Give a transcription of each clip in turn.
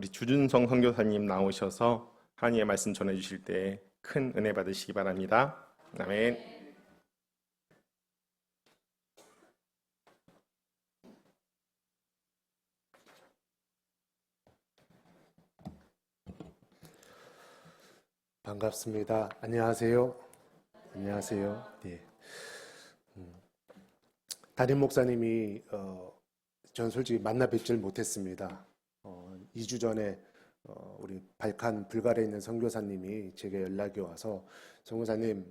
우리 주준성 선교사님 나오셔서 하나님의 말씀 전해주실 때 큰 은혜 받으시기 바랍니다. 아멘. 반갑습니다. 안녕하세요. 안녕하세요. 예. 담임 목사님이 전 솔직히 만나 뵙질 못했습니다. 2주 전에 우리 발칸 불가리아에 있는 선교사님이 제게 연락이 와서 선교사님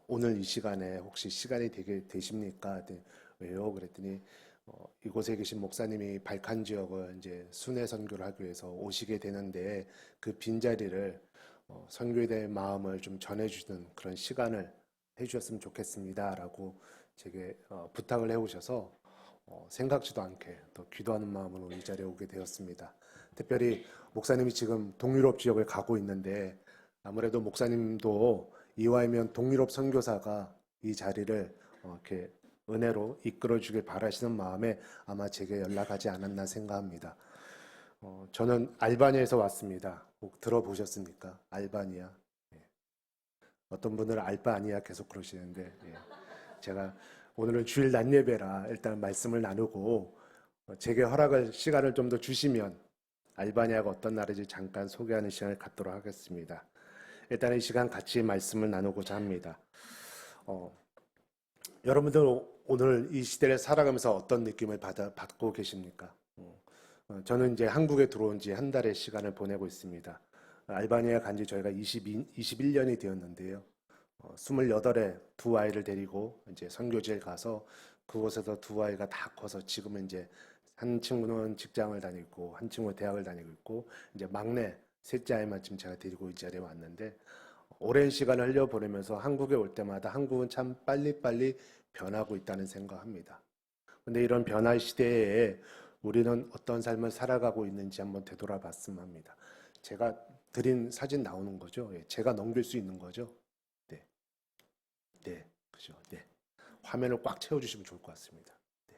오늘 이 시간에 혹시 시간이 되십니까? 네, 왜요? 그랬더니 이곳에 계신 목사님이 발칸 지역을 이제 순회 선교를 하기 위해서 오시게 되는데 그 빈자리를 선교에 대한 마음을 좀 전해주는 그런 시간을 해주셨으면 좋겠습니다라고 제게 부탁을 해오셔서 생각지도 않게 또 기도하는 마음으로 이 자리에 오게 되었습니다. 특별히 목사님이 지금 동유럽 지역을 가고 있는데 아무래도 목사님도 이와이면 동유럽 선교사가 이 자리를 이렇게 은혜로 이끌어주길 바라시는 마음에 아마 제게 연락하지 않았나 생각합니다. 저는 알바니아에서 왔습니다. 꼭 들어보셨습니까? 알바니아. 예. 어떤 분들은 알바니아 계속 그러시는데 예. 제가 오늘은 주일 낮 예배라 일단 말씀을 나누고 제게 허락을 시간을 좀 더 주시면 알바니아가 어떤 나라인지 잠깐 소개하는 시간을 갖도록 하겠습니다. 일단 이 시간 같이 말씀을 나누고자 합니다. 여러분들 오늘 이 시대를 살아가면서 어떤 느낌을 받고 계십니까? 저는 이제 한국에 들어온 지 한 달의 시간을 보내고 있습니다. 알바니아 간지 저희가 21년이 되었는데요. 28에 두 아이를 데리고 이제 선교지에 가서 그곳에서 두 아이가 다 커서 지금은 이제 한 친구는 직장을 다니고 한 친구는 대학을 다니고 있고 이제 막내 셋째 아이만 지금 제가 데리고 이 자리에 왔는데 오랜 시간을 흘려보내면서 한국에 올 때마다 한국은 참 빨리빨리 변하고 있다는 생각합니다. 근데 이런 변화 시대에 우리는 어떤 삶을 살아가고 있는지 한번 되돌아봤으면 합니다. 제가 드린 사진 나오는 거죠? 예, 제가 넘길 수 있는 거죠? 네. 네. 그죠? 네. 화면을 꽉 채워주시면 좋을 것 같습니다. 네.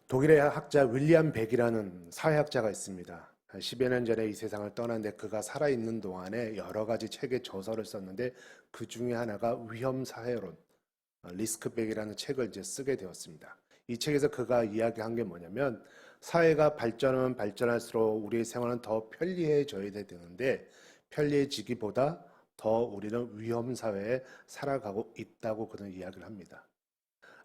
독일의 학자 윌리엄 백이라는 사회학자가 있습니다. 한 10여 년 전에 이 세상을 떠났는데 그가 살아있는 동안에 여러 가지 책에 저서를 썼는데 그 중에 하나가 위험사회론, 리스크백이라는 책을 이제 쓰게 되었습니다. 이 책에서 그가 이야기한 게 뭐냐면 사회가 발전하면 발전할수록 우리의 생활은 더 편리해져야 되는데 편리해지기보다 더 우리는 위험사회에 살아가고 있다고 그는 이야기를 합니다.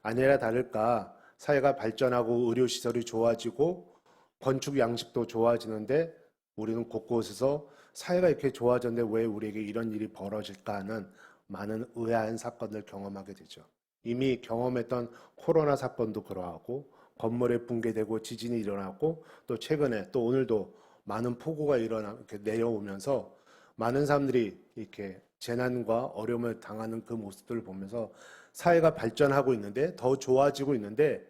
아니라 다를까 사회가 발전하고 의료시설이 좋아지고 건축 양식도 좋아지는데 우리는 곳곳에서 사회가 이렇게 좋아졌는데 왜 우리에게 이런 일이 벌어질까 하는 많은 의아한 사건을 경험하게 되죠. 이미 경험했던 코로나 사건도 그러하고 건물이 붕괴되고 지진이 일어나고 또 최근에 또 오늘도 많은 폭우가 이렇게 내려오면서 많은 사람들이 이렇게 재난과 어려움을 당하는 그 모습들을 보면서 사회가 발전하고 있는데 더 좋아지고 있는데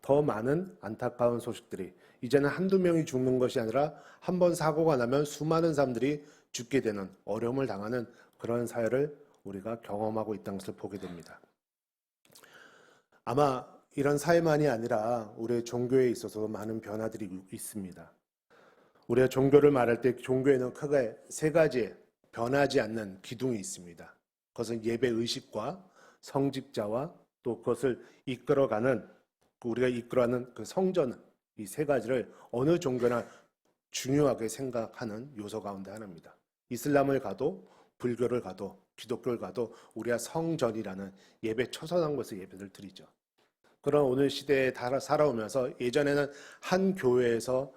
더 많은 안타까운 소식들이 이제는 한두 명이 죽는 것이 아니라 한 번 사고가 나면 수많은 사람들이 죽게 되는 어려움을 당하는 그런 사회를 우리가 경험하고 있다는 것을 보게 됩니다. 아마 이런 사회만이 아니라 우리의 종교에 있어서 많은 변화들이 있습니다. 우리가 종교를 말할 때 종교에는 크게 세 가지의 변하지 않는 기둥이 있습니다. 그것은 예배 의식과 성직자와 또 그것을 이끌어가는 우리가 이끌어가는 그 성전, 이 세 가지를 어느 종교나 중요하게 생각하는 요소 가운데 하나입니다. 이슬람을 가도 불교를 가도 기독교를 가도 우리가 성전이라는 예배 처선한 곳에 예배를 드리죠. 그런 오늘 시대에 살아오면서 예전에는 한 교회에서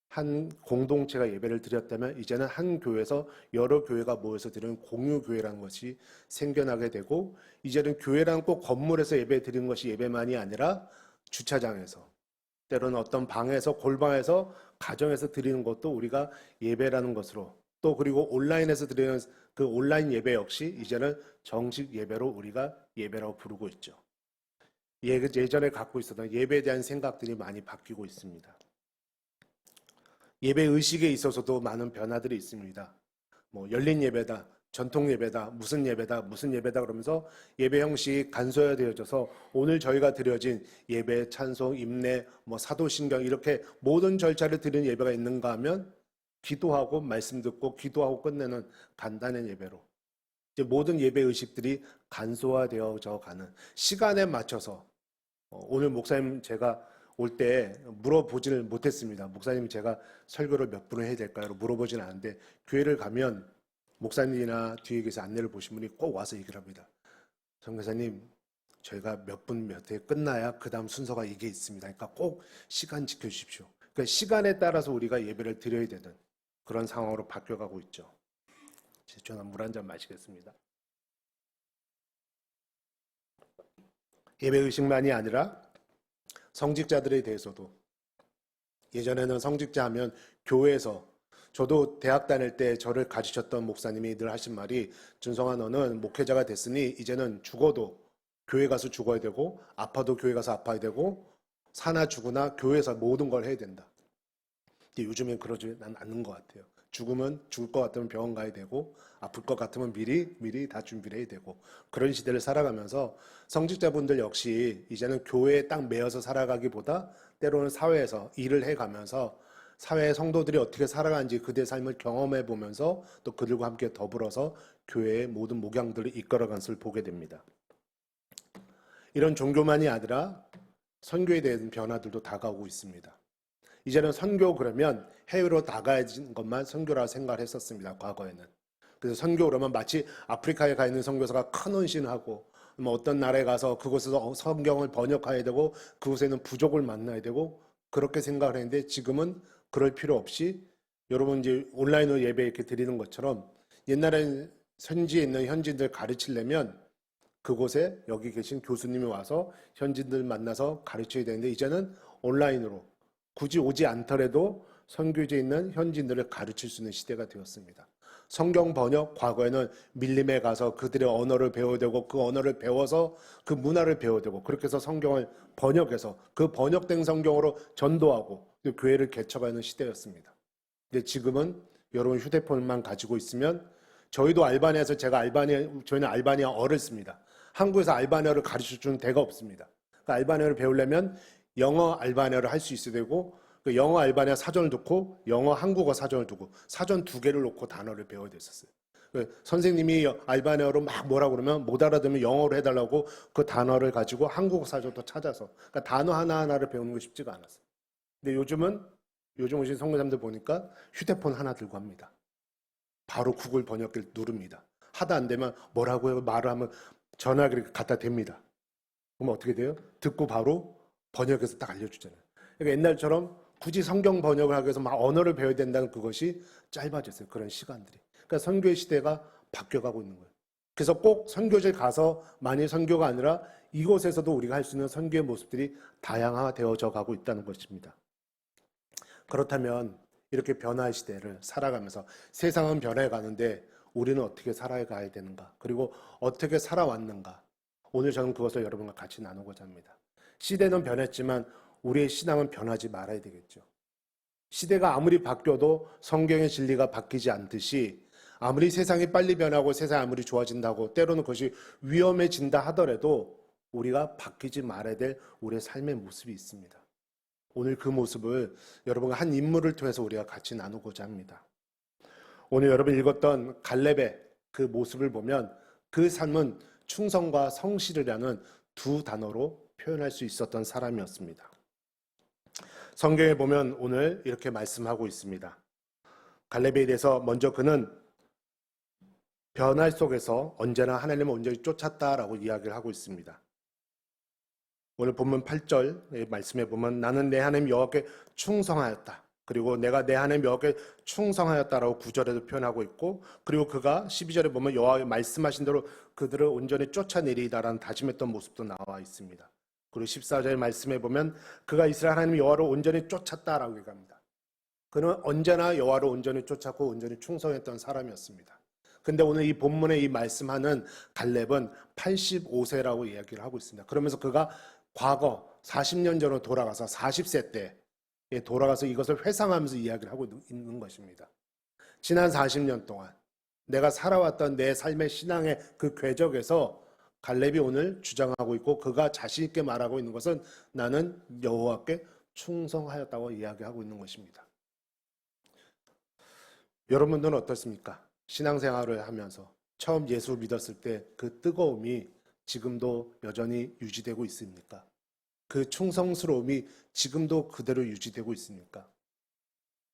한 공동체가 예배를 드렸다면 이제는 한 교회에서 여러 교회가 모여서 드리는 공유교회라는 것이 생겨나게 되고 이제는 교회라는 꼭 건물에서 예배 드리는 것이 예배만이 아니라 주차장에서 때로는 어떤 방에서 골방에서 가정에서 드리는 것도 우리가 예배라는 것으로 또 그리고 온라인에서 드리는 그 온라인 예배 역시 이제는 정식 예배로 우리가 예배라고 부르고 있죠. 예전에 갖고 있었던 예배에 대한 생각들이 많이 바뀌고 있습니다. 예배 의식에 있어서도 많은 변화들이 있습니다. 열린 예배다. 전통 예배다, 무슨 예배다, 무슨 예배다 그러면서 예배 형식이 간소화되어져서 오늘 저희가 드려진 예배, 찬송, 임내, 사도신경 이렇게 모든 절차를 드리는 예배가 있는가 하면 기도하고 말씀 듣고 기도하고 끝내는 간단한 예배로 이제 모든 예배 의식들이 간소화되어져 가는 시간에 맞춰서 오늘 목사님 제가 올 때 물어보지를 못했습니다. 목사님 제가 설교를 몇 분을 해야 될까요? 물어보지는 않는데 교회를 가면 목사님이나 뒤에 계신 안내를 보신 분이 꼭 와서 얘기를 합니다. 선교사님 저희가 몇 분 몇 회 끝나야 그 다음 순서가 이게 있습니다. 그러니까 꼭 시간 지켜주십시오. 그러니까 시간에 따라서 우리가 예배를 드려야 되는 그런 상황으로 바뀌어가고 있죠. 저는 물 한 잔 마시겠습니다. 예배의식만이 아니라 성직자들에 대해서도 예전에는 성직자 하면 교회에서 저도 대학 다닐 때 저를 가르쳤던 목사님이 늘 하신 말이 준성아 너는 목회자가 됐으니 이제는 죽어도 교회 가서 죽어야 되고 아파도 교회 가서 아파야 되고 사나 죽으나 교회에서 모든 걸 해야 된다. 근데 요즘엔 그러지 않는 것 같아요. 죽으면 죽을 것 같으면 병원 가야 되고 아플 것 같으면 미리 다 준비를 해야 되고 그런 시대를 살아가면서 성직자분들 역시 이제는 교회에 딱 매여서 살아가기보다 때로는 사회에서 일을 해가면서 사회의 성도들이 어떻게 살아가는지 그들의 삶을 경험해 보면서 또 그들과 함께 더불어서 교회의 모든 목양들을 이끌어가는 것을 보게 됩니다. 이런 종교만이 아니라 선교에 대한 변화들도 다가오고 있습니다. 이제는 선교 그러면 해외로 나가는 것만 선교라고 생각을 했었습니다. 과거에는. 그래서 선교 그러면 마치 아프리카에 가 있는 선교사가 큰 헌신하고 어떤 나라에 가서 그곳에서 성경을 번역해야 되고 그곳에는 부족을 만나야 되고 그렇게 생각을 했는데 지금은 그럴 필요 없이 여러분 이제 온라인으로 예배 이렇게 드리는 것처럼 옛날엔 현지에 있는 현지인들 가르치려면 그곳에 여기 계신 교수님이 와서 현지인들 만나서 가르쳐야 되는데 이제는 온라인으로 굳이 오지 않더라도 선교지에 있는 현지인들을 가르칠 수 있는 시대가 되었습니다. 성경 번역, 과거에는 밀림에 가서 그들의 언어를 배워야 되고 그 언어를 배워서 그 문화를 배워야 되고 그렇게 해서 성경을 번역해서 그 번역된 성경으로 전도하고 교회를 개척하는 시대였습니다. 근데 지금은 여러분 휴대폰만 가지고 있으면 저희도 알바니아에서 저희는 알바니아어를 씁니다. 한국에서 알바니아를 가르쳐주는 데가 없습니다. 그러니까 알바니아를 배우려면 영어 알바니아를 할 수 있어야 되고 그 영어 알바니아 사전을 놓고 영어 한국어 사전을 두고 사전 두 개를 놓고 단어를 배워야 됐었어요. 선생님이 알바니아로 막 뭐라 그러면 못 알아들으면 영어로 해달라고 그 단어를 가지고 한국어 사전도 찾아서 그러니까 단어 하나하나를 배우는 게 쉽지가 않았어요. 근데 요즘 오신 선교사님들 보니까 휴대폰 하나 들고 합니다. 바로 구글 번역기를 누릅니다. 하다 안 되면 뭐라고 말을 하면 전화기를 갖다 댑니다. 그러면 어떻게 돼요? 듣고 바로 번역해서 딱 알려주잖아요. 그러니까 옛날처럼 굳이 성경 번역을 하기 위해서 막 언어를 배워야 된다는 그것이 짧아졌어요. 그런 시간들이. 그러니까 선교의 시대가 바뀌어가고 있는 거예요. 그래서 꼭 선교지에 가서 만일 선교가 아니라 이곳에서도 우리가 할 수 있는 선교의 모습들이 다양화되어져 가고 있다는 것입니다. 그렇다면 이렇게 변화의 시대를 살아가면서 세상은 변해가는데 우리는 어떻게 살아가야 되는가? 그리고 어떻게 살아왔는가? 오늘 저는 그것을 여러분과 같이 나누고자 합니다. 시대는 변했지만 우리의 신앙은 변하지 말아야 되겠죠. 시대가 아무리 바뀌어도 성경의 진리가 바뀌지 않듯이 아무리 세상이 빨리 변하고 세상이 아무리 좋아진다고 때로는 그것이 위험해진다 하더라도 우리가 바뀌지 말아야 될 우리의 삶의 모습이 있습니다. 오늘 그 모습을 여러분과 한 인물을 통해서 우리가 같이 나누고자 합니다. 오늘 여러분 읽었던 갈렙의 그 모습을 보면 그 삶은 충성과 성실이라는 두 단어로 표현할 수 있었던 사람이었습니다. 성경에 보면 오늘 이렇게 말씀하고 있습니다. 갈렙에 대해서 먼저 그는 변화 속에서 언제나 하나님을 온전히 쫓았다라고 이야기를 하고 있습니다. 오늘 본문 8절의 말씀에 보면 나는 내 하나님 여호와께 충성하였다. 그리고 내가 내 하나님 여호와께 충성하였다라고 9절에도 표현하고 있고 그리고 그가 12절에 보면 여호와의 말씀하신 대로 그들을 온전히 쫓아내리이다라는 다짐했던 모습도 나와 있습니다. 그리고 14절 말씀에 보면 그가 이스라엘 하나님 여호와를 온전히 쫓았다라고 얘기합니다. 그는 언제나 여호와를 온전히 쫓았고 온전히 충성했던 사람이었습니다. 근데 오늘 이 본문에 이 말씀하는 갈렙은 85세라고 이야기를 하고 있습니다. 그러면서 그가 과거 40년 전으로 돌아가서 40세 때에 돌아가서 이것을 회상하면서 이야기를 하고 있는 것입니다. 지난 40년 동안 내가 살아왔던 내 삶의 신앙의 그 궤적에서 갈렙이 오늘 주장하고 있고 그가 자신 있게 말하고 있는 것은 나는 여호와께 충성하였다고 이야기하고 있는 것입니다. 여러분들은 어떻습니까? 신앙생활을 하면서 처음 예수 믿었을 때 그 뜨거움이 지금도 여전히 유지되고 있습니까? 그 충성스러움이 지금도 그대로 유지되고 있습니까?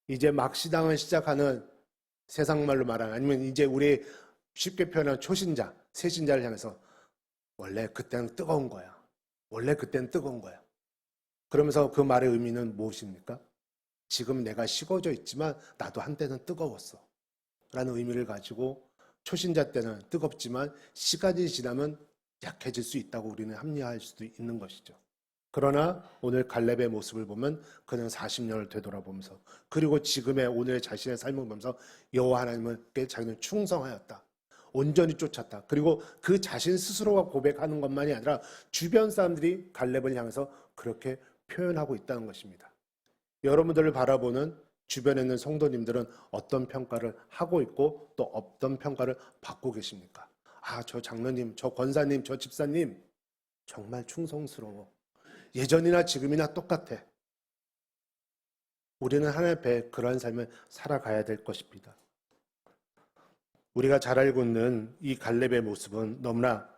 이제 막 신앙을 시작하는 세상 말로 말하는 아니면 이제 우리 쉽게 표현한 초신자, 새신자를 향해서 원래 그때는 뜨거운 거야. 원래 그때는 뜨거운 거야. 그러면서 그 말의 의미는 무엇입니까? 지금 내가 식어져 있지만 나도 한때는 뜨거웠어. 라는 의미를 가지고 초신자 때는 뜨겁지만 시간이 지나면 약해질 수 있다고 우리는 합리화할 수도 있는 것이죠. 그러나 오늘 갈렙의 모습을 보면 그는 40년을 되돌아보면서 그리고 지금의 오늘 자신의 삶을 보면서 여호와 하나님께 자기는 충성하였다. 온전히 쫓았다. 그리고 그 자신 스스로가 고백하는 것만이 아니라 주변 사람들이 갈렙을 향해서 그렇게 표현하고 있다는 것입니다. 여러분들을 바라보는 주변에 있는 성도님들은 어떤 평가를 하고 있고 또 어떤 평가를 받고 계십니까? 아, 저 장로님, 저 권사님, 저 집사님 정말 충성스러워. 예전이나 지금이나 똑같아. 우리는 하나님 앞에 그러한 삶을 살아가야 될 것입니다. 우리가 잘 알고 있는 이 갈렙의 모습은 너무나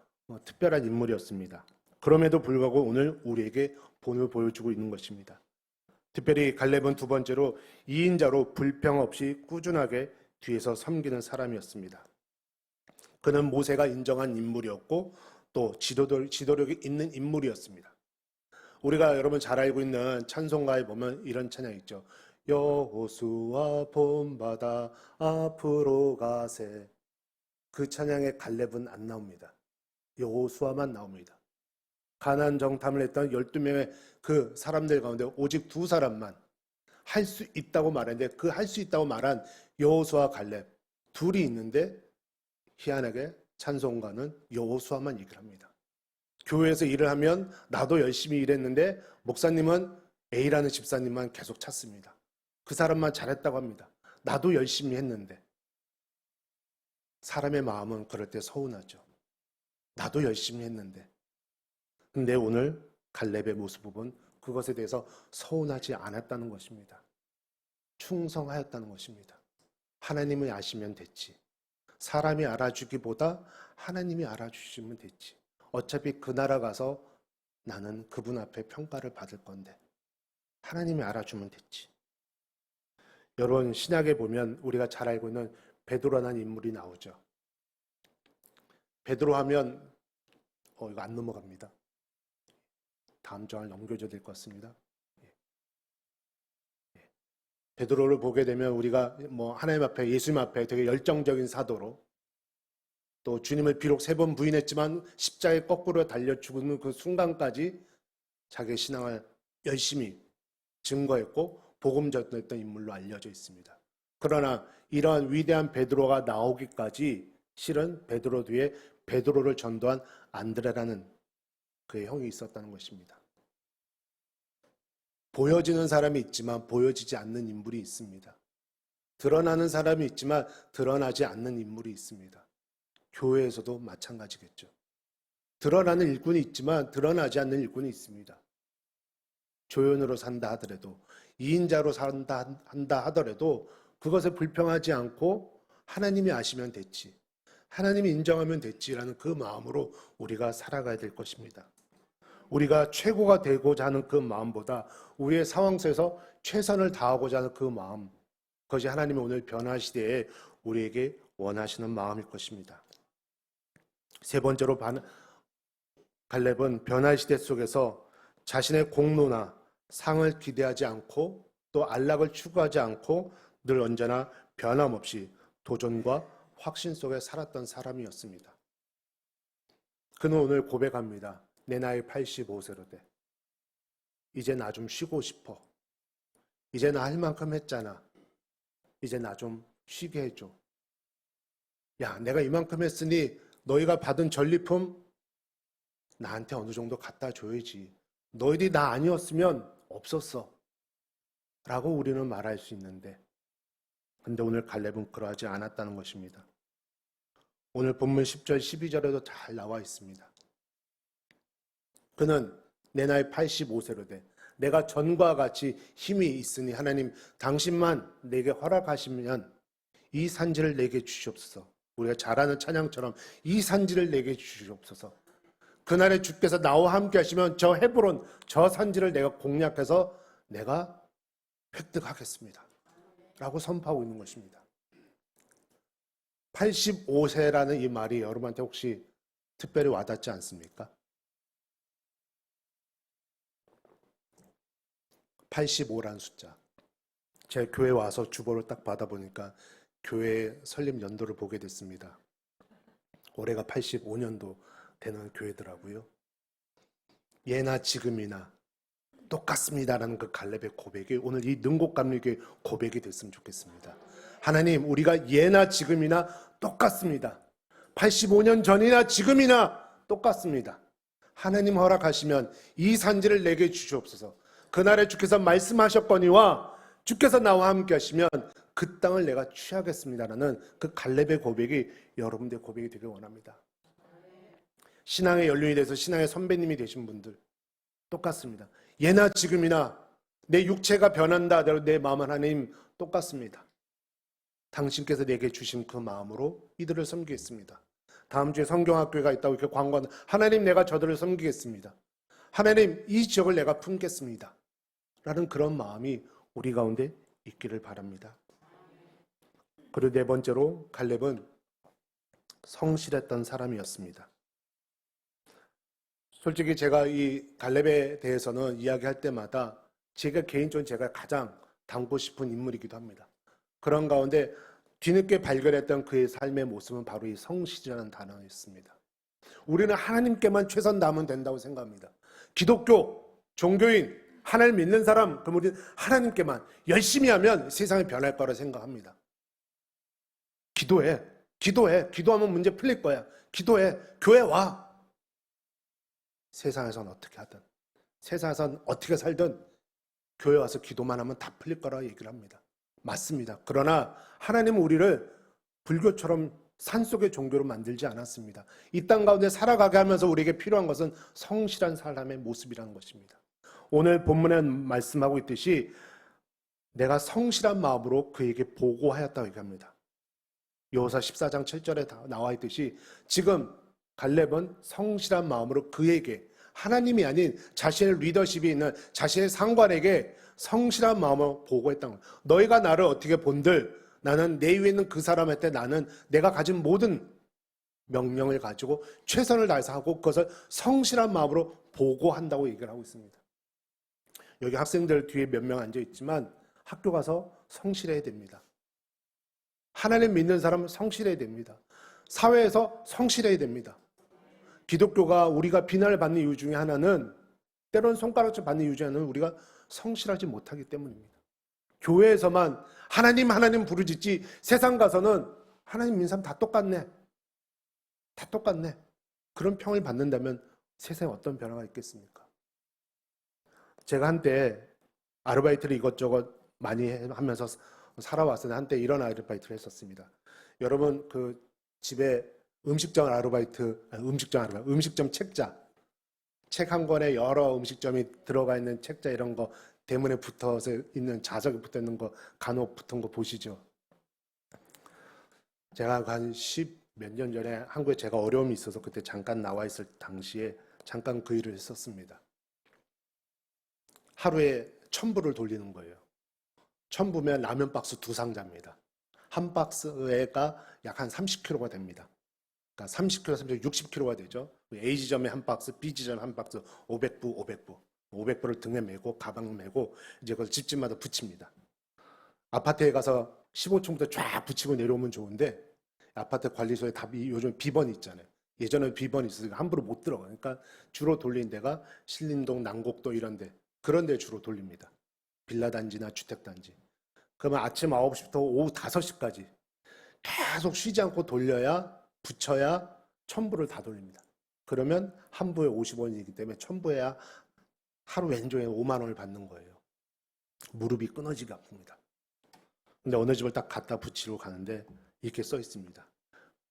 특별한 인물이었습니다. 그럼에도 불구하고 오늘 우리에게 본을 보여주고 있는 것입니다. 특별히 갈렙은 두 번째로 2인자로 불평 없이 꾸준하게 뒤에서 섬기는 사람이었습니다. 그는 모세가 인정한 인물이었고 또 지도력이 있는 인물이었습니다. 우리가 여러분 잘 알고 있는 찬송가에 보면 이런 찬양 있죠. 여호수아 본바다 앞으로 가세. 그 찬양에 갈렙은 안 나옵니다. 여호수아만 나옵니다. 가나안 정탐을 했던 12명의 그 사람들 가운데 오직 두 사람만 할 수 있다고 말했는데 그 할 수 있다고 말한 여호수아 갈렙 둘이 있는데 희한하게 찬송가는 여호수아만 얘기를 합니다. 교회에서 일을 하면 나도 열심히 일했는데 목사님은 A라는 집사님만 계속 찾습니다. 그 사람만 잘했다고 합니다. 나도 열심히 했는데. 사람의 마음은 그럴 때 서운하죠. 나도 열심히 했는데. 근데 오늘 갈렙의 모습을 보면 그것에 대해서 서운하지 않았다는 것입니다. 충성하였다는 것입니다. 하나님이 아시면 됐지. 사람이 알아주기보다 하나님이 알아주시면 됐지. 어차피 그 나라 가서 나는 그분 앞에 평가를 받을 건데 하나님이 알아주면 됐지. 여러분 신약에 보면 우리가 잘 알고 있는 베드로라는 인물이 나오죠. 베드로 하면 이거 안 넘어갑니다. 다음 장을 넘겨줘야 될 것 같습니다. 베드로를 보게 되면 우리가 하나님 앞에 예수님 앞에 되게 열정적인 사도로 또 주님을 비록 3번 부인했지만 십자가에 거꾸로 달려 죽는 그 순간까지 자기의 신앙을 열심히 증거했고 복음 전했던 인물로 알려져 있습니다. 그러나 이러한 위대한 베드로가 나오기까지 실은 베드로 뒤에 베드로를 전도한 안드레라는 그의 형이 있었다는 것입니다. 보여지는 사람이 있지만 보여지지 않는 인물이 있습니다. 드러나는 사람이 있지만 드러나지 않는 인물이 있습니다. 교회에서도 마찬가지겠죠. 드러나는 일꾼이 있지만 드러나지 않는 일꾼이 있습니다. 조연으로 산다 하더라도 2인자로 한다 하더라도 그것에 불평하지 않고 하나님이 아시면 됐지. 하나님이 인정하면 됐지라는 그 마음으로 우리가 살아가야 될 것입니다. 우리가 최고가 되고자 하는 그 마음보다 우리의 상황 속에서 최선을 다하고자 하는 그 마음, 그것이 하나님이 오늘 변화시대에 우리에게 원하시는 마음일 것입니다. 세 번째로 갈렙은 변화시대 속에서 자신의 공로나 상을 기대하지 않고 또 안락을 추구하지 않고 늘 언제나 변함없이 도전과 확신 속에 살았던 사람이었습니다. 그는 오늘 고백합니다. 내 나이 85세로 돼. 이제 나 좀 쉬고 싶어. 이제 나 할 만큼 했잖아. 이제 나 좀 쉬게 해줘. 야, 내가 이만큼 했으니 너희가 받은 전리품 나한테 어느 정도 갖다 줘야지. 너희들이 나 아니었으면 없었어. 라고 우리는 말할 수 있는데 근데 오늘 갈렙은 그러하지 않았다는 것입니다. 오늘 본문 10절, 12절에도 잘 나와 있습니다. 그는 내 나이 85세로 돼 내가 전과 같이 힘이 있으니 하나님 당신만 내게 허락하시면 이 산지를 내게 주시옵소서. 우리가 잘 아는 찬양처럼 이 산지를 내게 주시옵소서. 그날에 주께서 나와 함께 하시면 저 헤브론 저 산지를 내가 공략해서 내가 획득하겠습니다 라고 선포하고 있는 것입니다. 85세라는 이 말이 여러분한테 혹시 특별히 와닿지 않습니까? 85라는 숫자. 제 교회 와서 주보를 딱 받아보니까 교회 설립 연도를 보게 됐습니다. 올해가 85년도 되는 교회더라고요. 예나 지금이나 똑같습니다라는 그 갈렙의 고백이 오늘 이 능곡감리교의 고백이 됐으면 좋겠습니다. 하나님, 우리가 예나 지금이나 똑같습니다. 85년 전이나 지금이나 똑같습니다. 하나님 허락하시면 이 산지를 내게 주시옵소서. 그날에 주께서 말씀하셨거니와 주께서 나와 함께 하시면 그 땅을 내가 취하겠습니다라는 그 갈렙의 고백이 여러분들의 고백이 되길 원합니다. 신앙의 연륜이 돼서 신앙의 선배님이 되신 분들 똑같습니다. 예나 지금이나 내 육체가 변한다 하더라도 내 마음은 하나님 똑같습니다. 당신께서 내게 주신 그 마음으로 이들을 섬기겠습니다. 다음 주에 성경학교가 있다고 이렇게 광고하는 하나님 내가 저들을 섬기겠습니다. 하나님 이 지역을 내가 품겠습니다. 라는 그런 마음이 우리 가운데 있기를 바랍니다. 그리고 네 번째로 갈렙은 성실했던 사람이었습니다. 솔직히 제가 이 갈렙에 대해서는 이야기할 때마다 제가 개인적으로 제가 가장 닮고 싶은 인물이기도 합니다. 그런 가운데 뒤늦게 발견했던 그의 삶의 모습은 바로 이 성실이라는 단어였습니다. 우리는 하나님께만 최선 다하면 된다고 생각합니다. 기독교, 종교인, 하나님 믿는 사람, 그럼 우리는 하나님께만 열심히 하면 세상이 변할 거라 생각합니다. 기도해. 기도하면 문제 풀릴 거야. 기도해. 교회 와. 세상에선 어떻게 하든, 세상에선 어떻게 살든 교회 와서 기도만 하면 다 풀릴 거라 얘기를 합니다. 맞습니다. 그러나 하나님은 우리를 불교처럼 산속의 종교로 만들지 않았습니다. 이 땅 가운데 살아가게 하면서 우리에게 필요한 것은 성실한 사람의 모습이라는 것입니다. 오늘 본문에 말씀하고 있듯이 내가 성실한 마음으로 그에게 보고하였다고 얘기합니다. 여호수아 14장 7절에 나와 있듯이 지금 갈렙은 성실한 마음으로 그에게 하나님이 아닌 자신의 리더십이 있는 자신의 상관에게 성실한 마음으로 보고했다는 거예요. 너희가 나를 어떻게 본들 나는 내 위에 있는 그 사람한테 나는 내가 가진 모든 명령을 가지고 최선을 다해서 하고 그것을 성실한 마음으로 보고한다고 얘기를 하고 있습니다. 여기 학생들 뒤에 몇 명 앉아 있지만 학교 가서 성실해야 됩니다. 하나님 믿는 사람은 성실해야 됩니다. 사회에서 성실해야 됩니다. 기독교가 우리가 비난을 받는 이유 중에 하나는 때로는 손가락질 받는 이유 중에 하나는 우리가 성실하지 못하기 때문입니다. 교회에서만 하나님 부르짖지 세상 가서는 하나님 믿는 사람 다 똑같네. 다 똑같네. 그런 평을 받는다면 세상에 어떤 변화가 있겠습니까? 제가 한때 아르바이트를 이것저것 많이 하면서 살아왔을 때 한때 이런 아르바이트를 했었습니다. 여러분 그 집에 음식점 책자 책 한 권에 여러 음식점이 들어가 있는 책자 이런 거 대문에 붙어서 있는 자석에 붙어 있는 거 간혹 붙은 거 보시죠. 제가 한 10 몇 년 전에 한국에 제가 어려움이 있어서 그때 잠깐 나와 있을 당시에 잠깐 그 일을 했었습니다. 하루에 1000부를 돌리는 거예요. 1000부면 라면 박스 2상자입니다. 한 박스가 약 한 30kg가 됩니다. 그러니까 30kg, 60kg가 되죠. A지점에 한 박스, B지점에 한 박스, 500부를 등에 메고 가방 메고 이제 그걸 집집마다 붙입니다. 아파트에 가서 15층부터 쫙 붙이고 내려오면 좋은데 아파트 관리소에 답이 요즘 비번이 있잖아요. 예전에 비번이 있으니까 함부로 못 들어가. 그러니까 주로 돌린 데가 신림동, 난곡동 이런 데 그런 데 주로 돌립니다. 빌라단지나 주택단지. 그러면 아침 9시부터 오후 5시까지 계속 쉬지 않고 돌려야 붙여야 1000부를 다 돌립니다. 그러면 한 부에 50원이기 때문에 1000부에야 하루 왼종에 5만 원을 받는 거예요. 무릎이 끊어지게 아픕니다. 근데 어느 집을 딱 갖다 붙이러 가는데 이렇게 써 있습니다.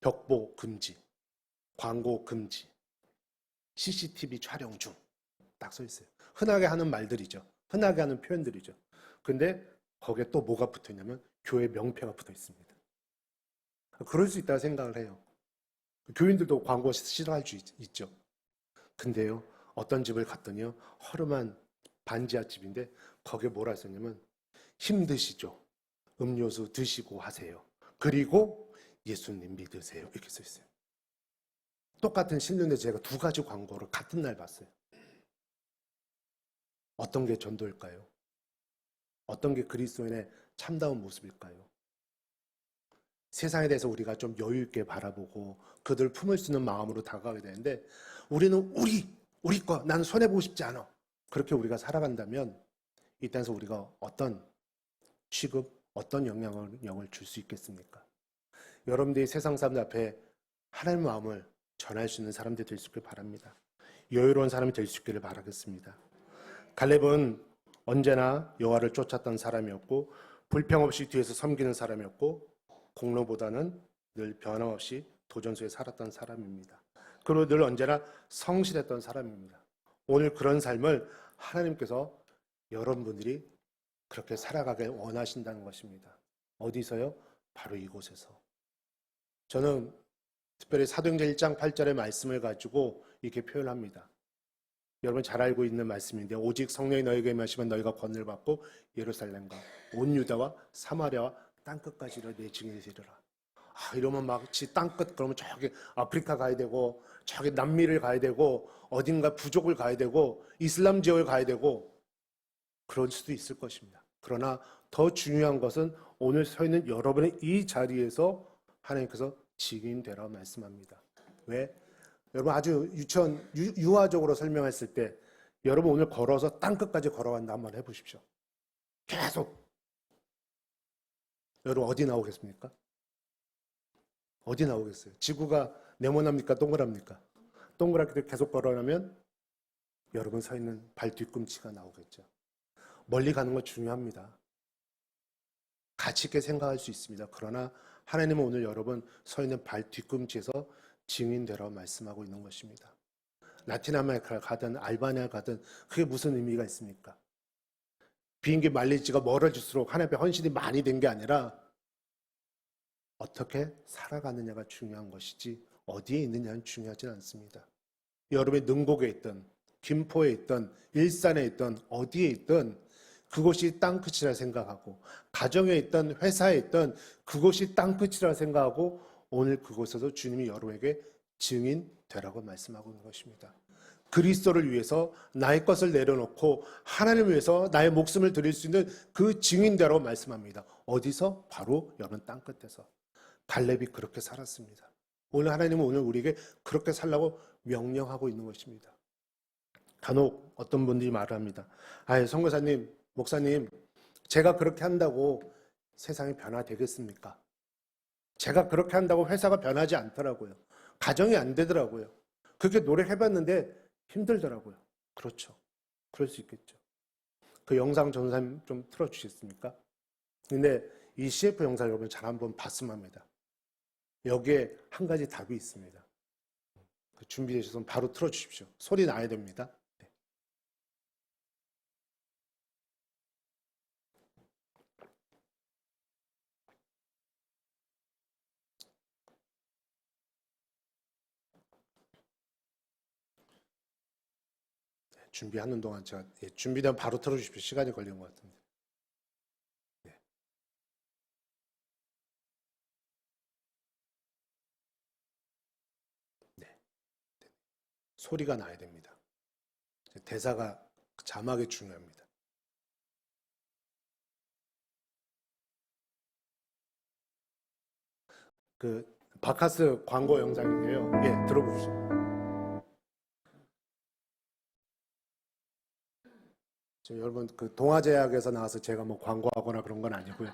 벽보 금지, 광고 금지, CCTV 촬영 중 딱 써 있어요. 흔하게 하는 말들이죠. 흔하게 하는 표현들이죠. 근데 거기에 또 뭐가 붙어 있냐면 교회 명패가 붙어 있습니다. 그럴 수 있다고 생각을 해요. 교인들도 광고 싫어할 수 있죠. 근데요, 어떤 집을 갔더니요, 허름한 반지하 집인데 거기에 뭐라 썼냐면 힘드시죠? 음료수 드시고 하세요. 그리고 예수님 믿으세요. 이렇게 써 있어요. 똑같은 신문인데 제가 두 가지 광고를 같은 날 봤어요. 어떤 게 전도일까요? 어떤 게 그리스도인의 참다운 모습일까요? 세상에 대해서 우리가 좀 여유 있게 바라보고 그들 품을 수 있는 마음으로 다가가게 되는데 우리는 우리 거 나는 손해보고 싶지 않아. 그렇게 우리가 살아간다면 이 땅에서 우리가 어떤 취급, 어떤 영향을 줄 수 있겠습니까? 여러분들이 세상 사람들 앞에 하나님의 마음을 전할 수 있는 사람들이 될 수 있길 바랍니다. 여유로운 사람이 될 수 있기를 바라겠습니다. 갈렙은 언제나 여호와를 쫓았던 사람이었고 불평 없이 뒤에서 섬기는 사람이었고 공로보다는 늘 변함없이 도전소에 살았던 사람입니다. 그리고 늘 언제나 성실했던 사람입니다. 오늘 그런 삶을 하나님께서 여러분들이 그렇게 살아가길 원하신다는 것입니다. 어디서요? 바로 이곳에서. 저는 특별히 사도행전 1장 8절의 말씀을 가지고 이렇게 표현합니다. 여러분 잘 알고 있는 말씀인데 오직 성령이 너에게 임하시면 너희가 권능을 받고 예루살렘과 온 유다와 사마리아와 땅끝까지 내 증인이 되리라. 이러면 마치 땅끝 그러면 저기 아프리카 가야 되고 저기 남미를 가야 되고 어딘가 부족을 가야 되고 이슬람 지역을 가야 되고 그럴 수도 있을 것입니다. 그러나 더 중요한 것은 오늘 서 있는 여러분의 이 자리에서 하나님께서 증인되라 말씀합니다. 왜? 여러분 아주 유화적으로 설명했을 때 여러분 오늘 걸어서 땅끝까지 걸어간다 한번 해보십시오. 계속. 여러분 어디 나오겠습니까? 어디 나오겠어요? 지구가 네모납니까? 동그랍니까? 동그랗게 계속 걸어가면 여러분 서 있는 발 뒤꿈치가 나오겠죠. 멀리 가는 거 중요합니다. 가치 있게 생각할 수 있습니다. 그러나 하나님은 오늘 여러분 서 있는 발 뒤꿈치에서 증인되라고 말씀하고 있는 것입니다. 라틴 아메리카를 가든 알바니아 가든 그게 무슨 의미가 있습니까? 비행기 마일리지가 멀어질수록 하나님 앞에 헌신이 많이 된 게 아니라 어떻게 살아가느냐가 중요한 것이지 어디에 있느냐는 중요하지 않습니다. 여러분이 능곡에 있든 김포에 있든 일산에 있든 어디에 있든 그곳이 땅끝이라 생각하고 가정에 있든 회사에 있든 그곳이 땅끝이라 생각하고 오늘 그곳에서 주님이 여러분에게 증인 되라고 말씀하고 있는 것입니다. 그리스도를 위해서 나의 것을 내려놓고 하나님을 위해서 나의 목숨을 드릴 수 있는 그 증인되라고 말씀합니다. 어디서? 바로 여러분 땅끝에서. 갈렙이 그렇게 살았습니다. 오늘 하나님은 오늘 우리에게 그렇게 살라고 명령하고 있는 것입니다. 간혹 어떤 분들이 말을 합니다. 선교사님, 목사님, 제가 그렇게 한다고 세상이 변화되겠습니까? 제가 그렇게 한다고 회사가 변하지 않더라고요. 가정이 안 되더라고요. 그렇게 노력해봤는데 힘들더라고요. 그렇죠. 그럴 수 있겠죠. 그 영상 전사님 좀 틀어주시겠습니까? 근데 이 CF 영상 여러분 잘 한번 봤으면 합니다. 여기에 한 가지 답이 있습니다. 준비되셔서 바로 틀어주십시오. 소리 나야 됩니다. 네. 준비하는 동안 제가 준비되면 바로 틀어주십시오. 시간이 걸리는 것 같은데. 네. 네. 소리가 나야 됩니다. 대사가 자막이 중요합니다. 그 바카스 광고 영상인데요. 예, 들어보십시오. 여러분 그 동아제약에서 나와서 제가 뭐 광고하거나 그런 건 아니고요.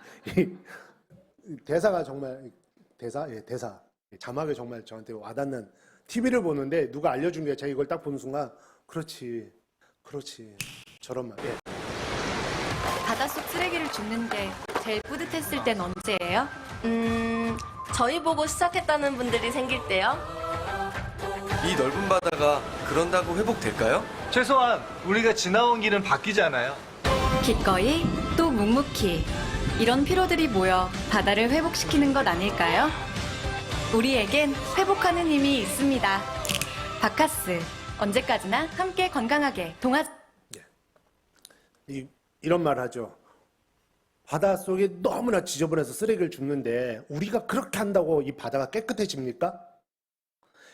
이 대사가 정말 대사 자막이 정말 저한테 와닿는 TV를 보는데 누가 알려준 게 제가 이걸 딱 보는 순간 그렇지 저런 말. 예. 바닷속 쓰레기를 줍는 게 제일 뿌듯했을 땐 언제예요? 저희 보고 시작했다는 분들이 생길 때요. 이 넓은 바다가 그런다고 회복될까요? 최소한 우리가 지나온 길은 바뀌잖아요. 기꺼이 또 묵묵히 이런 피로들이 모여 바다를 회복시키는 것 아닐까요? 우리에겐 회복하는 힘이 있습니다. 바카스, 언제까지나 함께 건강하게 동아. 이런 말 하죠. 바다 속에 너무나 지저분해서 쓰레기를 줍는데 우리가 그렇게 한다고 이 바다가 깨끗해집니까?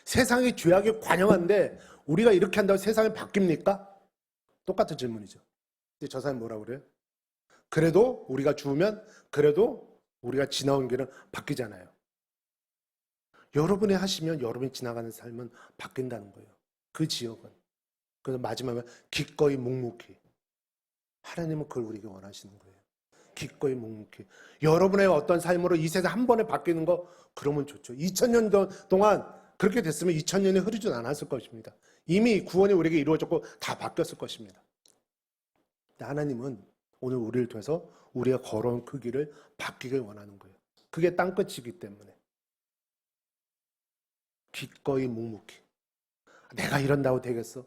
세상의 죄악이 관영한데 우리가 이렇게 한다고 세상이 바뀝니까? 똑같은 질문이죠. 근데 저 사람이 뭐라고 그래요? 그래도 우리가 주우면 그래도 우리가 지나온 길은 바뀌잖아요. 여러분이 하시면 여러분이 지나가는 삶은 바뀐다는 거예요. 그 지역은. 그래서 마지막에 기꺼이 묵묵히. 하나님은 그걸 우리에게 원하시는 거예요. 기꺼이 묵묵히. 여러분의 어떤 삶으로 이 세상 한 번에 바뀌는 거 그러면 좋죠. 2000년 동안 그렇게 됐으면 2000년이 흐르진 않았을 것입니다. 이미 구원이 우리에게 이루어졌고 다 바뀌었을 것입니다. 근데 하나님은 오늘 우리를 통해서 우리가 걸어온 그 길을 바뀌길 원하는 거예요. 그게 땅끝이기 때문에. 기꺼이 묵묵히. 내가 이런다고 되겠어?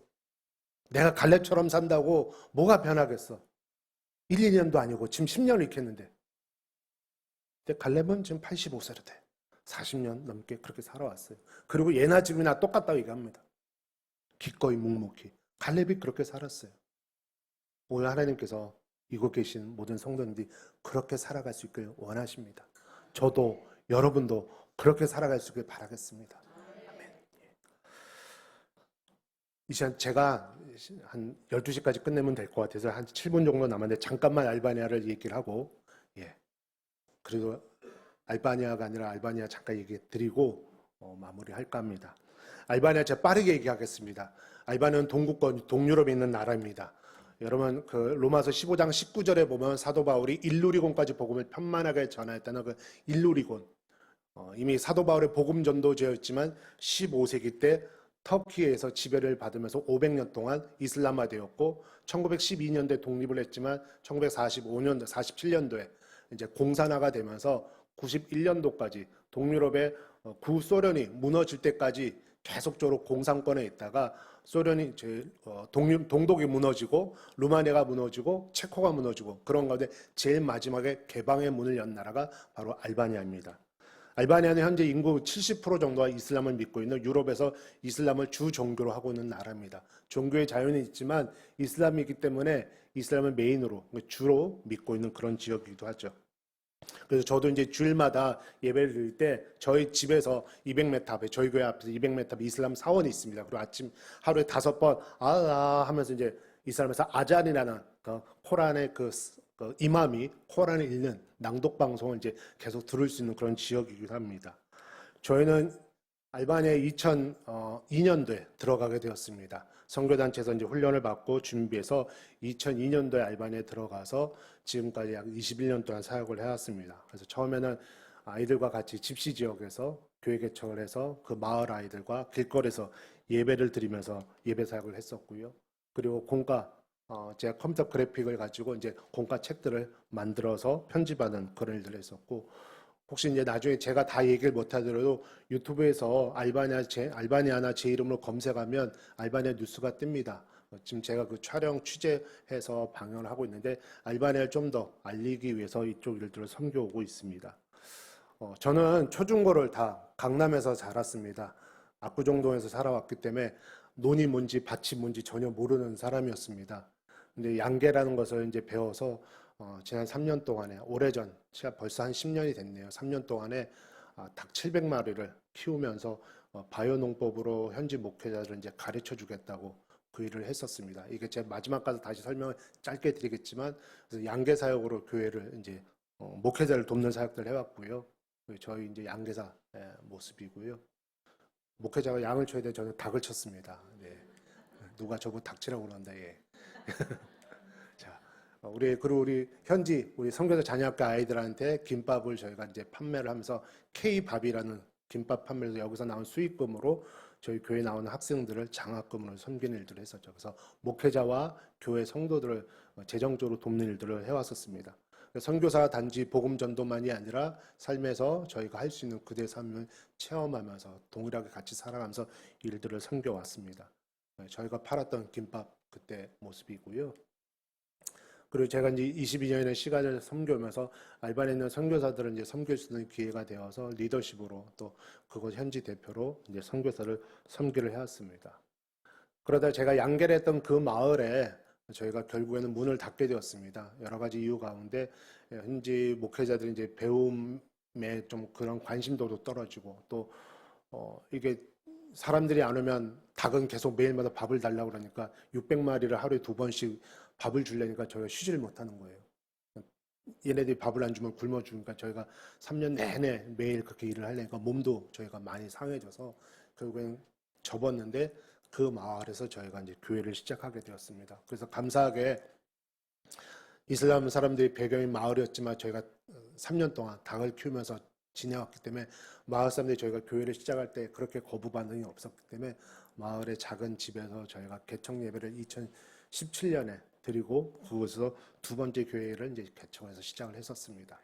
내가 갈렙처럼 산다고 뭐가 변하겠어? 1, 2년도 아니고 지금 10년을 익혔는데. 근데 갈렙은 지금 85세로 돼. 40년 넘게 그렇게 살아왔어요. 그리고 예나 지금이나 똑같다고 얘기합니다. 기꺼이 묵묵히. 갈렙이 그렇게 살았어요. 오늘 하나님께서 이곳 계신 모든 성도님들이 그렇게 살아갈 수 있길 원하십니다. 저도 여러분도 그렇게 살아갈 수 있길 바라겠습니다. 아멘. 이 시간 제가 한 12시까지 끝내면 될 것 같아서 한 7분 정도 남았는데 잠깐만 알바니아를 얘기를 하고, 그리고 알바니아가 아니라 알바니아 잠깐 얘기 드리고 마무리할까 합니다. 알바니아 제가 빠르게 얘기하겠습니다. 알바니아는 동구권 동유럽에 있는 나라입니다. 여러분 그 로마서 15장 19절에 보면 사도 바울이 일루리곤까지 복음을 편만하게 전하였다는 그 일루리곤, 이미 사도 바울의 복음 전도제였지만 15세기 때 터키에서 지배를 받으면서 500년 동안 이슬람화되었고 1912년도에 독립을 했지만 1945년도 47년도에 이제 공산화가 되면서 91년도까지 동유럽의 구소련이 무너질 때까지 계속적으로 공산권에 있다가 소련이 동독이 무너지고 루마니아가 무너지고 체코가 무너지고 그런 가운데 제일 마지막에 개방의 문을 연 나라가 바로 알바니아입니다. 알바니아는 현재 인구 70% 정도가 이슬람을 믿고 있는 유럽에서 이슬람을 주 종교로 하고 있는 나라입니다. 종교의 자유는 있지만 이슬람이기 때문에 이슬람을 메인으로 주로 믿고 있는 그런 지역이기도 하죠. 그래서 저도 이제 주일마다 예배를 드릴 때 저희 집에서 200m 앞에 저희 교회 앞에서 200m 앞에 이슬람 사원이 있습니다. 그리고 아침 하루에 5번 하면서 이제 이슬람에서 아잔이라는 코란의 그 이맘이 코란을 읽는 낭독 방송을 이제 계속 들을 수 있는 그런 지역이기도 합니다. 저희는 알바니아에 2002년도에 들어가게 되었습니다. 선교단체에서 이제 훈련을 받고 준비해서 2002년도에 알바니아에 들어가서 지금까지 약 21년 동안 사역을 해왔습니다. 그래서 처음에는 아이들과 같이 집시 지역에서 교회 개척을 해서 그 마을 아이들과 길거리에서 예배를 드리면서 예배 사역을 했었고요. 그리고 공과 제가 컴퓨터 그래픽을 가지고 이제 공과 책들을 만들어서 편집하는 그런 일들을 했었고, 혹시 이제 나중에 제가 다 얘기를 못하더라도 유튜브에서 알바니아나 제 이름으로 검색하면 알바니아 뉴스가 뜹니다. 지금 제가 그 촬영 취재해서 방영을 하고 있는데 알바니아를 좀 더 알리기 위해서 이쪽 일들을 섬겨오고 있습니다. 저는 초중고를 다 강남에서 자랐습니다. 압구정동에서 살아왔기 때문에 논이 뭔지 밭이 뭔지 전혀 모르는 사람이었습니다. 근데 양계라는 것을 이제 배워서 지난 3년 동안에 오래전, 제가 벌써 한 10년이 됐네요. 3년 동안에 닭 700마리를 키우면서 바이오 농법으로 현지 목회자들을 이제 가르쳐 주겠다고 그 일을 했었습니다. 이게 제가 마지막까지 다시 설명을 짧게 드리겠지만, 그래서 양계 사역으로 교회를 이제 목회자를 돕는 사역들을 해왔고요. 저희 이제 양계사 모습이고요. 목회자가 양을 쳐야 돼 저는 닭을 쳤습니다. 네. 누가 저보고 닭치라고 그러는데, 예. 자, 그리고 우리 현지 우리 선교사 자녀학교 아이들한테 김밥을 저희가 이제 판매를 하면서 K밥이라는 김밥 판매에서 여기서 나온 수익금으로 저희 교회 나오는 학생들을 장학금으로 섬기는 일들을 했었죠. 그래서 목회자와 교회 성도들을 재정적으로 돕는 일들을 해왔었습니다. 선교사 단지 복음 전도만이 아니라 삶에서 저희가 할 수 있는 그대의 삶을 체험하면서 동일하게 같이 살아가면서 일들을 섬겨왔습니다. 저희가 팔았던 김밥 그때 모습이고요. 그리고 제가 이제 22년의 시간을 섬겨오면서 알바니아 있는 선교사들을 이제 섬길 수 있는 기회가 되어서 리더십으로 또 그곳 현지 대표로 이제 선교사를 섬기를 해왔습니다. 그러다 제가 양계를 했던 그 마을에 저희가 결국에는 문을 닫게 되었습니다. 여러 가지 이유 가운데 현지 목회자들이 이제 배움에 좀 그런 관심도도 떨어지고 또 이게 사람들이 안 오면 닭은 계속 매일마다 밥을 달라고 그러니까 600마리를 하루에 2번씩 밥을 주려니까 저희가 쉬지를 못하는 거예요. 얘네들이 밥을 안 주면 굶어 죽으니까 저희가 3년 내내 매일 그렇게 일을 하려니까 몸도 저희가 많이 상해져서 결국엔 접었는데 그 마을에서 저희가 이제 교회를 시작하게 되었습니다. 그래서 감사하게 이슬람 사람들이 배경인 마을이었지만 저희가 3년 동안 닭을 키우면서 지내왔기 때문에 마을 사람들이 저희가 교회를 시작할 때 그렇게 거부 반응이 없었기 때문에 마을의 작은 집에서 저희가 개척 예배를 2017년에 드리고 그곳에서 두 번째 교회를 이제 개척해서 시작을 했었습니다.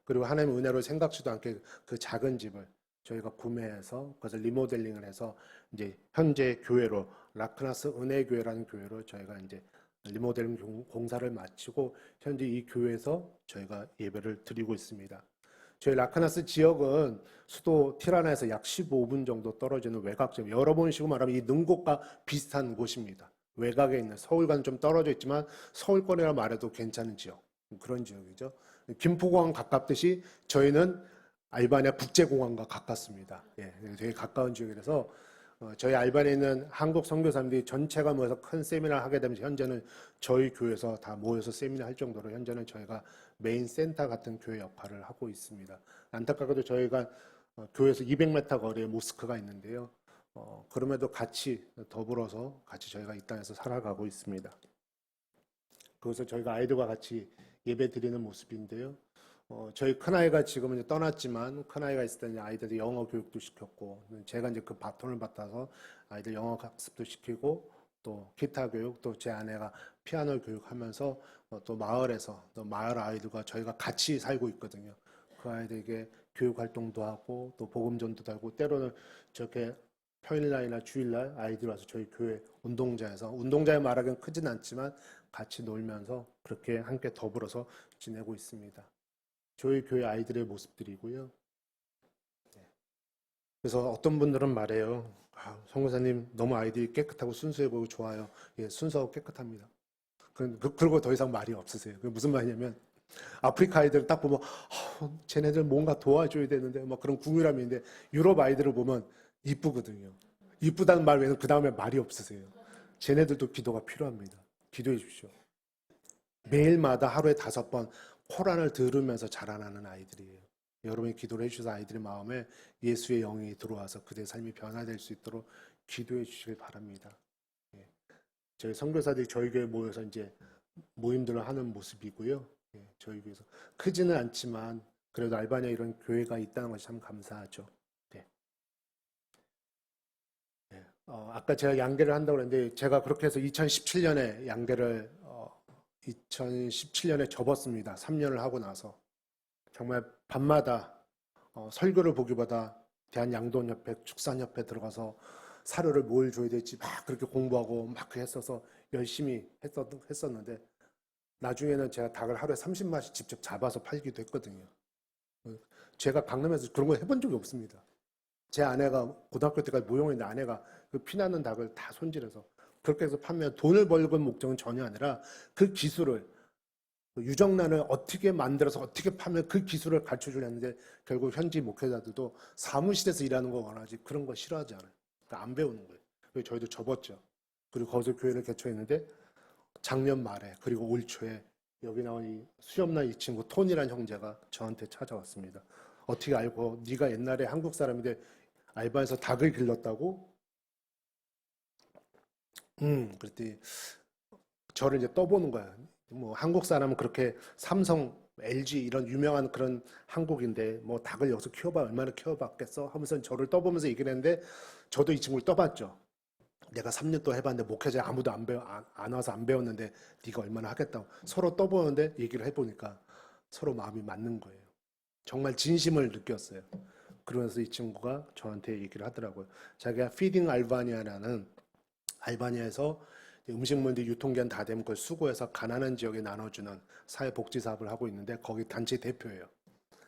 그리고 하나님의 은혜로 생각지도 않게 그 작은 집을 저희가 구매해서 그것을 리모델링을 해서 이제 현재 교회로 라크나스 은혜교회라는 교회로 저희가 이제 리모델링 공사를 마치고 현재 이 교회에서 저희가 예배를 드리고 있습니다. 저희 라크나스 지역은 수도 티라나에서 약 15분 정도 떨어지는 외곽지역, 여러분식으로 말하면 이 능곡과 비슷한 곳입니다. 외곽에 있는 서울과는 좀 떨어져 있지만 서울권이라 말해도 괜찮은 지역, 그런 지역이죠. 김포공항 가깝듯이 저희는 알바니아 국제공항과 가깝습니다. 예, 되게 가까운 지역이라서 저희 알바니아에 있는 한국 선교사님들이 전체가 모여서 큰 세미나를 하게 되면 현재는 저희 교회에서 다 모여서 세미나 할 정도로 현재는 저희가 메인 센터 같은 교회 역할을 하고 있습니다. 안타깝게도 저희가 교회에서 200m 거리에 모스크가 있는데요. 그럼에도 같이 더불어서 같이 저희가 이 땅에서 살아가고 있습니다. 그래서 저희가 아이들과 같이 예배 드리는 모습인데요. 저희 큰아이가 지금은 이제 떠났지만 큰아이가 있을 때는 아이들이 영어 교육도 시켰고 제가 이제 그 바톤을 받아서 아이들 영어 학습도 시키고 또 기타 교육 또 제 아내가 피아노 교육하면서 또 마을에서 또 마을 아이들과 저희가 같이 살고 있거든요. 그 아이들에게 교육 활동도 하고 또 복음 전도도 하고 때로는 저렇게 평일날이나 주일날 아이들이 와서 저희 교회 운동장에 말하기는 크진 않지만 같이 놀면서 그렇게 함께 더불어서 지내고 있습니다. 저희 교회 아이들의 모습들이고요. 그래서 어떤 분들은 말해요. 선교사님 너무 아이들이 깨끗하고 순수해 보이고 좋아요. 예, 순수하고 깨끗합니다. 그리고 더 이상 말이 없으세요. 그게 무슨 말이냐면 아프리카 아이들을 딱 보면 쟤네들 뭔가 도와줘야 되는데 막 그런 궁율함이 있는데 유럽 아이들을 보면 이쁘거든요. 이쁘다는 말 외에는 그 다음에 말이 없으세요. 쟤네들도 기도가 필요합니다. 기도해 주십시오. 매일마다 하루에 5번 코란을 들으면서 자라나는 아이들이에요. 여러분이 기도를 해주셔서 아이들의 마음에 예수의 영이 들어와서 그들의 삶이 변화될 수 있도록 기도해 주시길 바랍니다. 예. 저희 선교사들이 저희 교회에 모여서 이제 모임들을 하는 모습이고요. 예. 저희 교회에서 크지는 않지만 그래도 알바니아 이런 교회가 있다는 것이 참 감사하죠. 네. 예. 아까 제가 양계를 한다고 그랬는데 제가 그렇게 해서 2017년에 양계를 2017년에 접었습니다. 3년을 하고 나서 정말 밤마다 설교를 보기보다 대한양돈협회, 축산협회 들어가서 사료를 뭘 줘야 될지 막 그렇게 공부하고 막 했어서 열심히 했었는데 나중에는 제가 닭을 하루에 30마리씩 직접 잡아서 팔기도 했거든요. 제가 강남에서 그런 거 해본 적이 없습니다. 제 아내가 고등학교 때까지 모형인데 아내가 그 피나는 닭을 다 손질해서 그렇게 해서 판매한 돈을 벌건 목적은 전혀 아니라 그 기술을 유정란을 어떻게 만들어서 어떻게 파면 그 기술을 가르쳐주려 했는데 결국 현지 목회자들도 사무실에서 일하는 거 원하지 그런 거 싫어하지 않아요. 그러니까 안 배우는 거예요. 그래서 저희도 접었죠. 그리고 거기서 교회를 개척했는데 작년 말에 그리고 올 초에 여기 나온 이 수염난 이 친구 톤이라는 형제가 저한테 찾아왔습니다. 어떻게 알고 네가 옛날에 한국 사람인데 알바에서 닭을 길렀다고? 그랬더니 저를 이제 떠보는 거야. 뭐 한국 사람은 그렇게 삼성, LG 이런 유명한 그런 한국인데 뭐 닭을 여기서 키워봐 얼마나 키워봤겠어 하면서 저를 떠보면서 얘기를 했는데 저도 이 친구를 떠봤죠. 내가 3년 동안 해봤는데 목회자 아무도 안 와서 안 배웠는데 네가 얼마나 하겠다고 서로 떠보는데 얘기를 해보니까 서로 마음이 맞는 거예요. 정말 진심을 느꼈어요. 그러면서 이 친구가 저한테 얘기를 하더라고요. 자기가 피딩 알바니아라는 알바니아에서 음식물들이 유통기한 다 되면 그걸 수거해서 가난한 지역에 나눠주는 사회복지 사업을 하고 있는데 거기 단체 대표예요.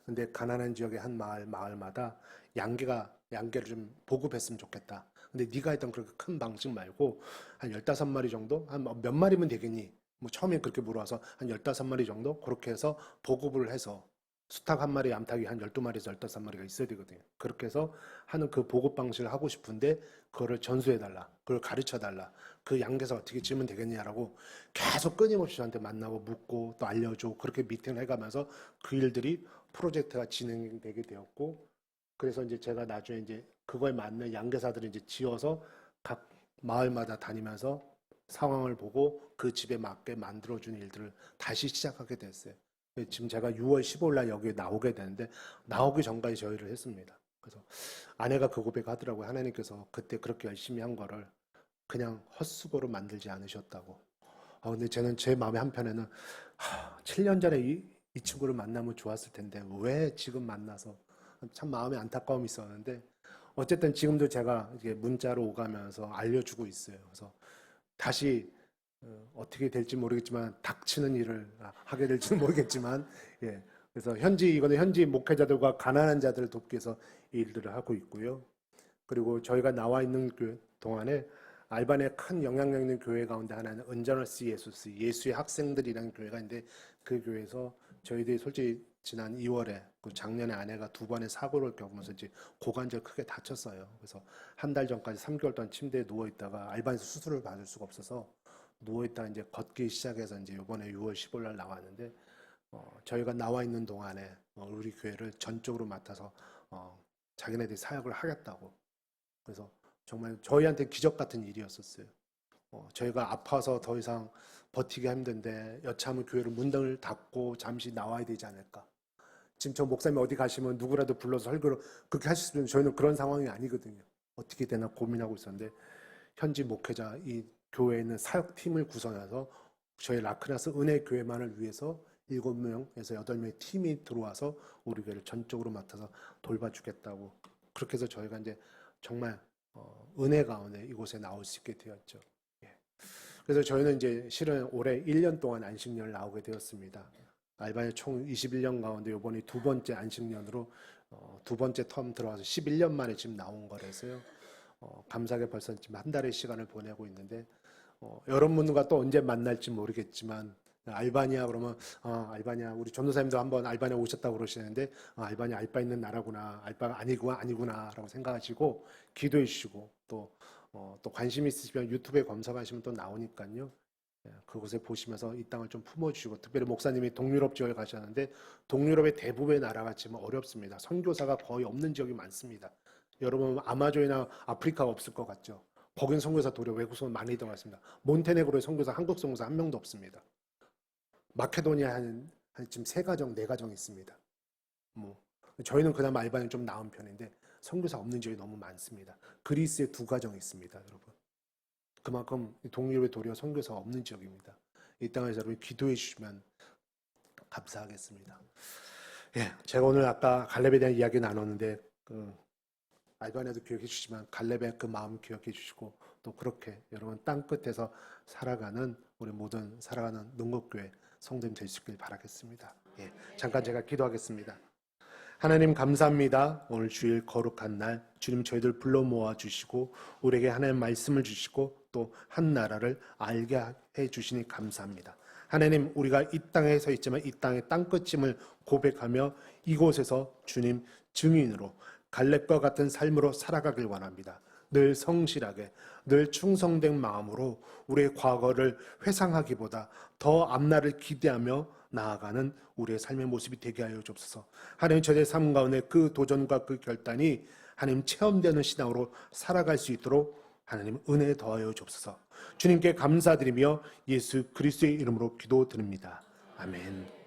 근데 가난한 지역의 한 마을마다 양계를 좀 보급했으면 좋겠다. 근데 네가 했던 그렇게 큰 방식 말고 한 15마리 정도? 한 몇 마리면 되겠니? 뭐 처음에 그렇게 물어와서 한 15마리 정도? 그렇게 해서 보급을 해서 수탉 한 마리, 암탉이 한 12마리에서 15마리가 있어야 되거든요. 그렇게 해서 하는 그 보급 방식을 하고 싶은데 그거를 전수해달라. 그걸 가르쳐달라. 그 양계사 어떻게 지으면 되겠냐라고 계속 끊임없이 저한테 만나고 묻고 또 알려줘. 그렇게 미팅을 해가면서 그 일들이 프로젝트가 진행되게 되었고 그래서 이제 제가 나중에 이제 그거에 맞는 양계사들을 이제 지어서 각 마을마다 다니면서 상황을 보고 그 집에 맞게 만들어주는 일들을 다시 시작하게 됐어요. 지금 제가 6월 15일 날 여기에 나오게 되는데 나오기 전까지 저 일을 했습니다. 그래서 아내가 그 고백하더라고요. 하나님께서 그때 그렇게 열심히 한 거를 그냥 헛수고로 만들지 않으셨다고. 근데 저는 제 마음의 한편에는 7년 전에 이 친구를 만나면 좋았을 텐데 왜 지금 만나서 참 마음에 안타까움이 있었는데 어쨌든 지금도 제가 이게 문자로 오가면서 알려주고 있어요. 그래서 다시 어떻게 될지 모르겠지만 닥치는 일을 하게 될지는 모르겠지만 예. 그래서 이거는 현지 목회자들과 가난한 자들을 돕기 위해서 이 일들을 하고 있고요. 그리고 저희가 나와 있는 그 동안에 알바니아의 큰 영향력 있는 교회 가운데 하나는 은저너스 예수의 학생들이라는 교회가 있는데 그 교회에서 저희들이 솔직히 지난 2월에 그 작년에 아내가 2번의 사고를 겪으면서 이제 고관절 크게 다쳤어요. 그래서 한 달 전까지 3개월 동안 침대에 누워 있다가 알바니아에서 수술을 받을 수가 없어서 누워 있다가 이제 걷기 시작해서 이제 이번에 6월 15일 날 나왔는데 저희가 나와 있는 동안에 우리 교회를 전적으로 맡아서 자기네들이 사역을 하겠다고. 그래서 정말 저희한테 기적 같은 일이었었어요. 저희가 아파서 더 이상 버티기 힘든데 여차하면 교회를 문을 닫고 잠시 나와야 되지 않을까. 지금 저 목사님 어디 가시면 누구라도 불러서 설교를 그렇게 하실 수 있는 저희는 그런 상황이 아니거든요. 어떻게 되나 고민하고 있었는데 현지 목회자 이 교회에 있는 사역팀을 구성해서 저희 라크라스 은혜교회만을 위해서 7명에서 8명의 팀이 들어와서 우리 교회를 전적으로 맡아서 돌봐주겠다고. 그렇게 해서 저희가 이제 정말 은혜 가운데 이곳에 나올 수 있게 되었죠. 예. 그래서 저희는 이제 실은 올해 1년 동안 안식년을 나오게 되었습니다. 알바니아 총 21년 가운데 이번이 2번째 안식년으로 2번째 텀 들어와서 11년 만에 지금 나온 거라서요. 감사하게 벌써 지금 한 달의 시간을 보내고 있는데 여러분과 또 언제 만날지 모르겠지만 알바니아 그러면 알바니아 우리 전도사님도 한번 알바니아 오셨다고 그러시는데 알바니아 알바 있는 나라구나 알바가 아니구나라고 생각하시고 기도해 주시고 또 관심 있으시면 유튜브에 검색하시면 또 나오니까요. 그곳에 보시면서 이 땅을 좀 품어주시고 특별히 목사님이 동유럽 지역에 가셨는데 동유럽의 대부분의 나라가 지금 어렵습니다. 선교사가 거의 없는 지역이 많습니다. 여러분 아마존이나 아프리카가 없을 것 같죠. 거긴 선교사 도리어 외국선 많이 들어갔습니다. 몬테네그로의 선교사 한국 선교사 한 명도 없습니다. 마케도니아 한 지금 3가정 4가정 있습니다. 저희는 그나마 알바니아는 좀 나은 편인데 선교사 없는 지역이 너무 많습니다. 그리스에 2가정 있습니다, 여러분. 그만큼 동유럽의 도리어 선교사가 없는 지역입니다. 이 땅에서 여러분 기도해 주시면 감사하겠습니다. 예, 제가 오늘 아까 갈렙에 대한 이야기 나눴는데 알바니아도 기억해 주시지만 갈렙의 그 마음 기억해 주시고 또 그렇게 여러분 땅끝에서 살아가는 우리 모든 살아가는 능곡교회 성도님 될 수 있길 바라겠습니다. 예, 잠깐 제가 기도하겠습니다. 하나님 감사합니다. 오늘 주일 거룩한 날 주님 저희들 불러 모아 주시고 우리에게 하나님 말씀을 주시고 또 한 나라를 알게 해 주시니 감사합니다. 하나님 우리가 이 땅에 서 있지만 이 땅의 땅끝임을 고백하며 이곳에서 주님 증인으로 갈렙과 같은 삶으로 살아가길 원합니다. 늘 성실하게 늘 충성된 마음으로 우리의 과거를 회상하기보다 더 앞날을 기대하며 나아가는 우리의 삶의 모습이 되게 하여 주옵소서. 하나님 저의 삶 가운데 그 도전과 그 결단이 하나님 체험되는 신앙으로 살아갈 수 있도록 하나님 은혜 더하여 주옵소서. 주님께 감사드리며 예수 그리스도의 이름으로 기도드립니다. 아멘.